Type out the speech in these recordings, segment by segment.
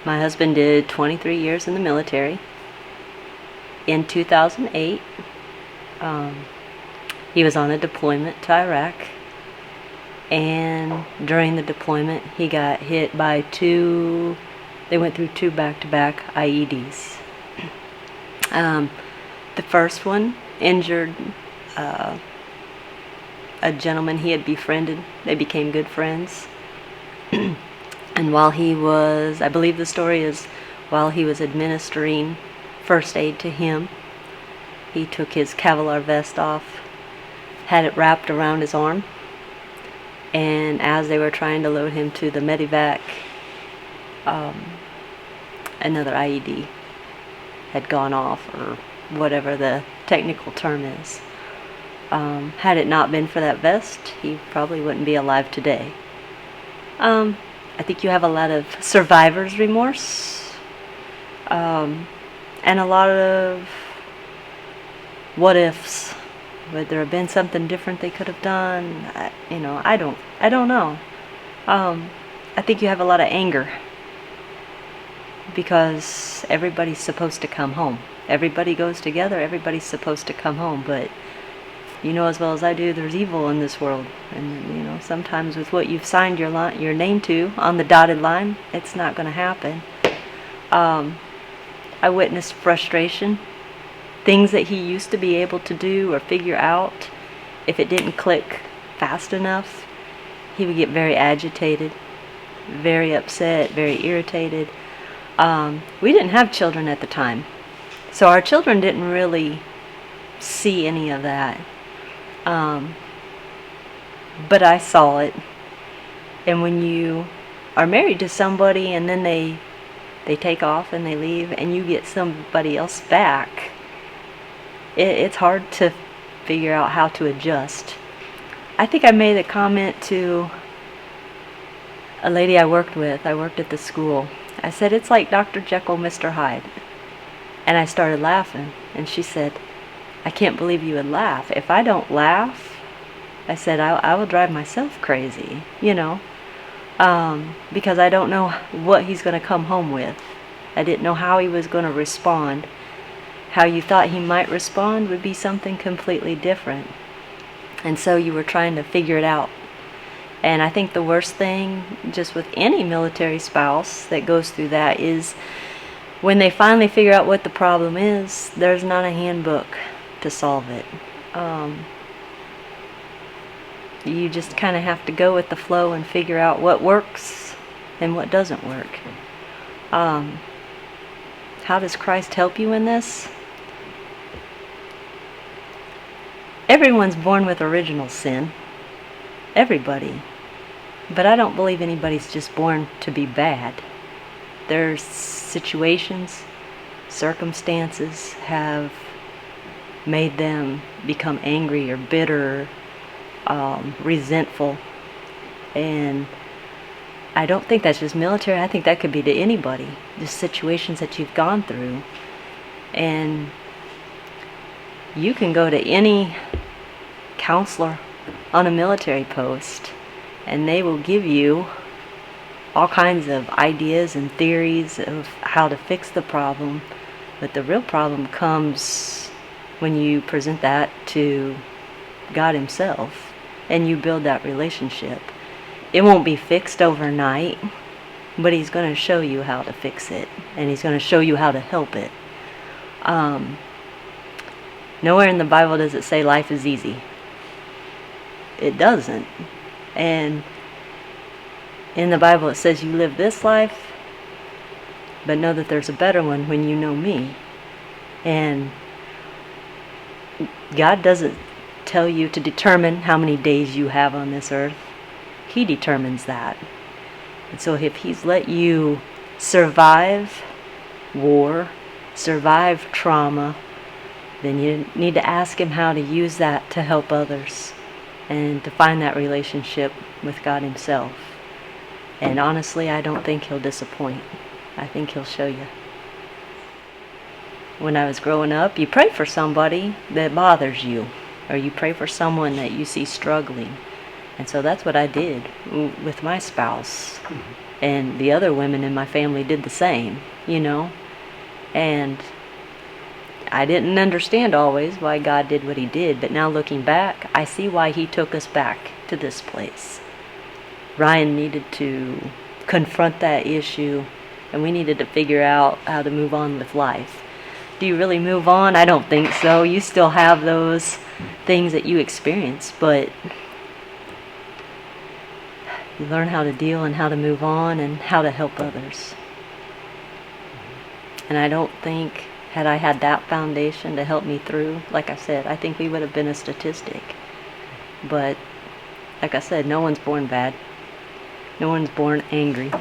My husband did 23 years in the military. In 2008, he was on a deployment to Iraq, and during the deployment he got hit by they went through two back-to-back IEDs. The first one injured a gentleman he had befriended. They became good friends. And while he was, I believe the story is, while he was administering first aid to him, he took his Kevlar vest off, had it wrapped around his arm, and as they were trying to load him to the medevac, another IED had gone off, or whatever the technical term is. Had it not been for that vest, he probably wouldn't be alive today. I think you have a lot of survivor's remorse, and a lot of what ifs. Would there have been something different they could have done? I don't know. I think you have a lot of anger because everybody's supposed to come home. Everybody goes together, everybody's supposed to come home, but you know as well as I do, there's evil in this world, and sometimes with what you've signed your name to on the dotted line, it's not going to happen. I witnessed frustration, things that he used to be able to do or figure out. If it didn't click fast enough, he would get very agitated, very upset, very irritated. We didn't have children at the time, so our children didn't really see any of that. But I saw it. And when you are married to somebody and then they take off and they leave and you get somebody else back, it's hard to figure out how to adjust. I think I made a comment to a lady I worked with. I worked at the school. I said, it's like Dr. Jekyll, Mr. Hyde. And I started laughing. And she said, I can't believe you would laugh. If I don't laugh, I said, I will drive myself crazy, because I don't know what he's going to come home with. I didn't know how he was going to respond. How you thought he might respond would be something completely different. And so you were trying to figure it out. And I think the worst thing, just with any military spouse that goes through that, is when they finally figure out what the problem is, there's not a handbook to solve it. You just kind of have to go with the flow and figure out what works and what doesn't work. How does Christ help you in this? Everyone's born with original sin. Everybody. But I don't believe anybody's just born to be bad. There's situations, circumstances have made them become angry or bitter, resentful. And I don't think that's just military. I think that could be to anybody. Just situations that you've gone through. And you can go to any counselor on a military post and they will give you all kinds of ideas and theories of how to fix the problem. But the real problem comes when you present that to God Himself and you build that relationship. It won't be fixed overnight, but He's going to show you how to fix it, and He's going to show you how to help it. Nowhere in the Bible does it say life is easy. It doesn't. And in the Bible it says you live this life, but know that there's a better one when you know me. And God doesn't tell you to determine how many days you have on this earth. He determines that. And so if He's let you survive war, survive trauma, then you need to ask Him how to use that to help others and to find that relationship with God Himself. And honestly, I don't think He'll disappoint. I think He'll show you. When I was growing up, you pray for somebody that bothers you, or you pray for someone that you see struggling. And so that's what I did with my spouse. And the other women in my family did the same, you know. And I didn't understand always why God did what he did, but now looking back, I see why he took us back to this place. Ryan needed to confront that issue, and we needed to figure out how to move on with life. Do you really move on? I don't think so. You still have those things that you experience, but you learn how to deal and how to move on and how to help others. And I don't think, had I had that foundation to help me through, like I said, I think we would have been a statistic. But, like I said, no one's born bad. No one's born angry.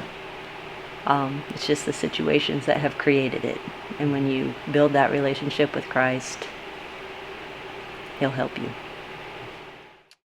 It's just the situations that have created it. And when you build that relationship with Christ, he'll help you.